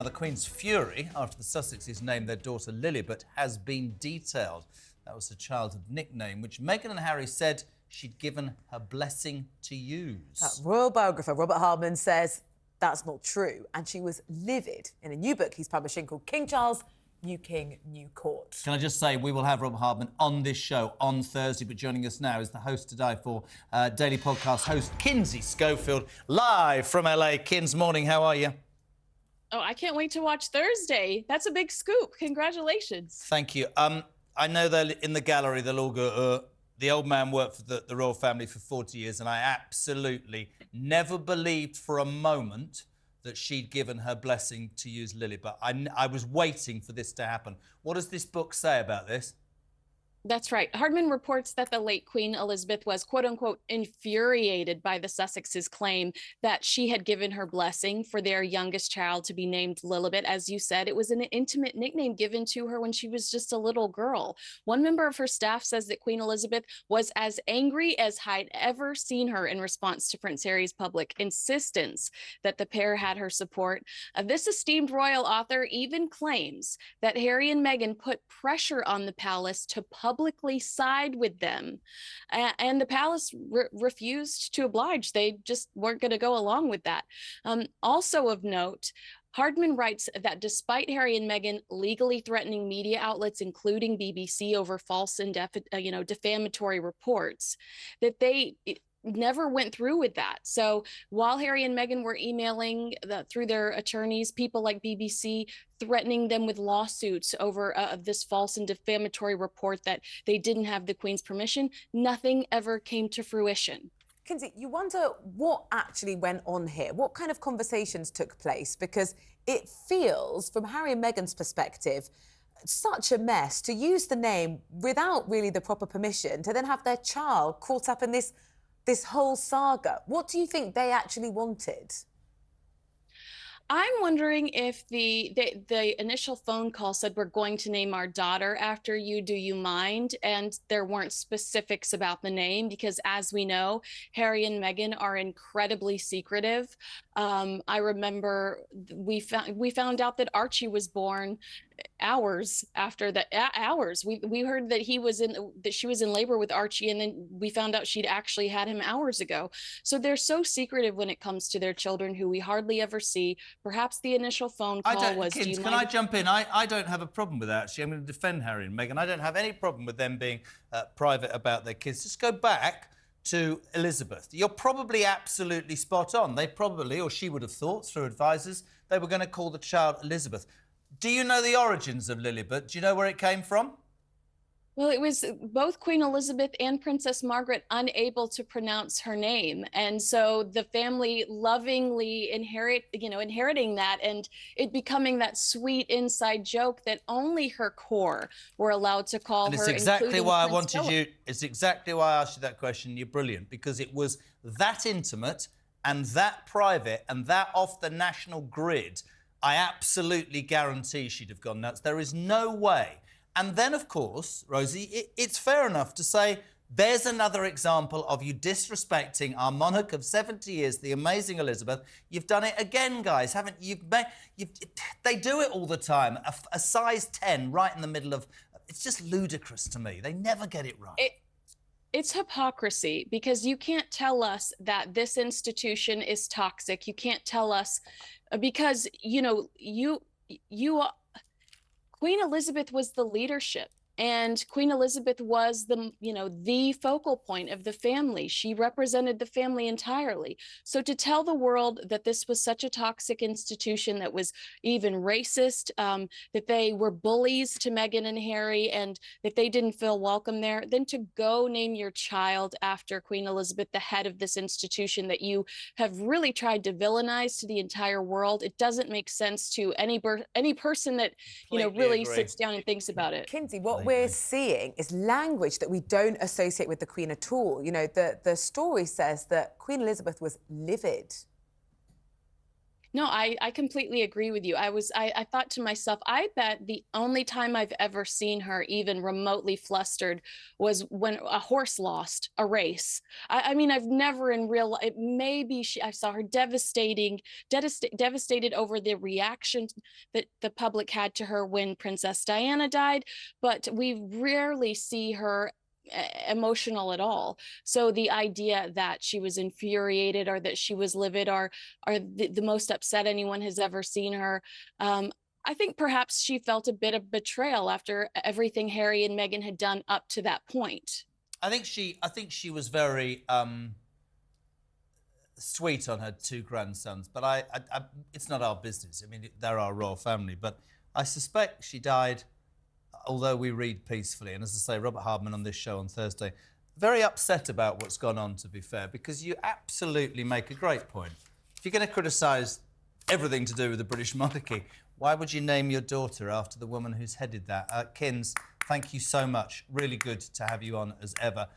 The Queen's fury after the Sussexes named their daughter Lilibet has been detailed. That was her childhood nickname, which Meghan and Harry said she'd given her blessing to use. That royal biographer Robert Hardman says that's not true, and she was livid in a new book he's publishing called King Charles, New King, New Court. Can I just say, we will have Robert Hardman on this show on Thursday, but joining us now is the host to die for, daily podcast host Kinsey Schofield, live from LA. Kins, morning, how are you? Oh, I can't wait to watch Thursday. That's a big scoop. Congratulations. Thank you. I know they're in the gallery, they'll all go, the old man worked for the royal family for 40 years, and I absolutely never believed for a moment that she'd given her blessing to use Lilibet. I was waiting for this to happen. What does this book say about this? That's right. Hardman reports that the late Queen Elizabeth was, quote unquote, infuriated by the Sussexes' claim that she had given her blessing for their youngest child to be named Lilibet. As you said, it was an intimate nickname given to her when she was just a little girl. One member of her staff says that Queen Elizabeth was as angry as I'd ever seen her in response to Prince Harry's public insistence that the pair had her support. This esteemed royal author even claims that Harry and Meghan put pressure on the palace to publicly side with them, and the palace refused to oblige. They just weren't going to go along with that. Also of note, Hardman writes that despite Harry and Meghan legally threatening media outlets, including BBC, over false and defamatory reports, that they never went through with that. So while Harry and Meghan were emailing through their attorneys, people like BBC threatening them with lawsuits over this false and defamatory report that they didn't have the Queen's permission, nothing ever came to fruition. Kinsey, you wonder what actually went on here? What kind of conversations took place? Because it feels, from Harry and Meghan's perspective, such a mess to use the name without really the proper permission, to then have their child caught up in this whole saga. What do you think they actually wanted? I'm wondering if the initial phone call said, we're going to name our daughter after you, do you mind? And there weren't specifics about the name because, as we know, Harry and Meghan are incredibly secretive. I remember we found out that Archie was born hours after that. We heard that she was in labor with Archie, and then we found out she'd actually had him hours ago. So they're so secretive when it comes to their children, who we hardly ever see. Perhaps the initial phone call was, Kids, can I jump in? I don't have a problem with that, actually. I'm going to defend Harry and Meghan. I don't have any problem with them being private about their kids. Just go back to Elizabeth. You're probably absolutely spot on. They probably, or she would have thought through advisors, they were going to call the child Elizabeth. Do you know the origins of Lilibet? Do you know where it came from? Well, it was both Queen Elizabeth and Princess Margaret unable to pronounce her name. And so the family lovingly inheriting that, and it becoming that sweet inside joke that only her core were allowed to call her. And it's exactly why it's exactly why I asked you that question. You're brilliant, because it was that intimate and that private and that off the national grid. I absolutely guarantee she'd have gone nuts. There is no way. And then, of course, Rosie, it's fair enough to say there's another example of you disrespecting our monarch of 70 years, the amazing Elizabeth. You've done it again, guys, haven't you? They do it all the time. A size 10 right in the middle of... It's just ludicrous to me. They never get it right. It's hypocrisy, because you can't tell us that this institution is toxic. You can't tell us, because, Queen Elizabeth was the leadership, and Queen Elizabeth was the focal point of the family. She represented the family entirely. So to tell the world that this was such a toxic institution, that was even racist, that they were bullies to Meghan and Harry, and that they didn't feel welcome there, then to go name your child after Queen Elizabeth, the head of this institution that you have really tried to villainize to the entire world, it doesn't make sense to any person that really sits down and thinks about it. Kinsey, what we're seeing is language that we don't associate with the Queen at all. The story says that Queen Elizabeth was livid. No, I completely agree with you. I thought to myself, I bet the only time I've ever seen her even remotely flustered was when a horse lost a race. I mean, I've never in real life, maybe I saw her devastated over the reaction that the public had to her when Princess Diana died, but we rarely see her emotional at all. So the idea that she was infuriated or that she was livid or the most upset anyone has ever seen her, I think perhaps she felt a bit of betrayal after everything Harry and Meghan had done up to that point. I think she was very sweet on her two grandsons, but it's not our business. I mean, they're our royal family, but I suspect she died, although we read peacefully. And as I say, Robert Hardman on this show on Thursday, very upset about what's gone on, to be fair, because you absolutely make a great point. If you're going to criticise everything to do with the British monarchy, why would you name your daughter after the woman who's headed that? Kins, thank you so much. Really good to have you on as ever.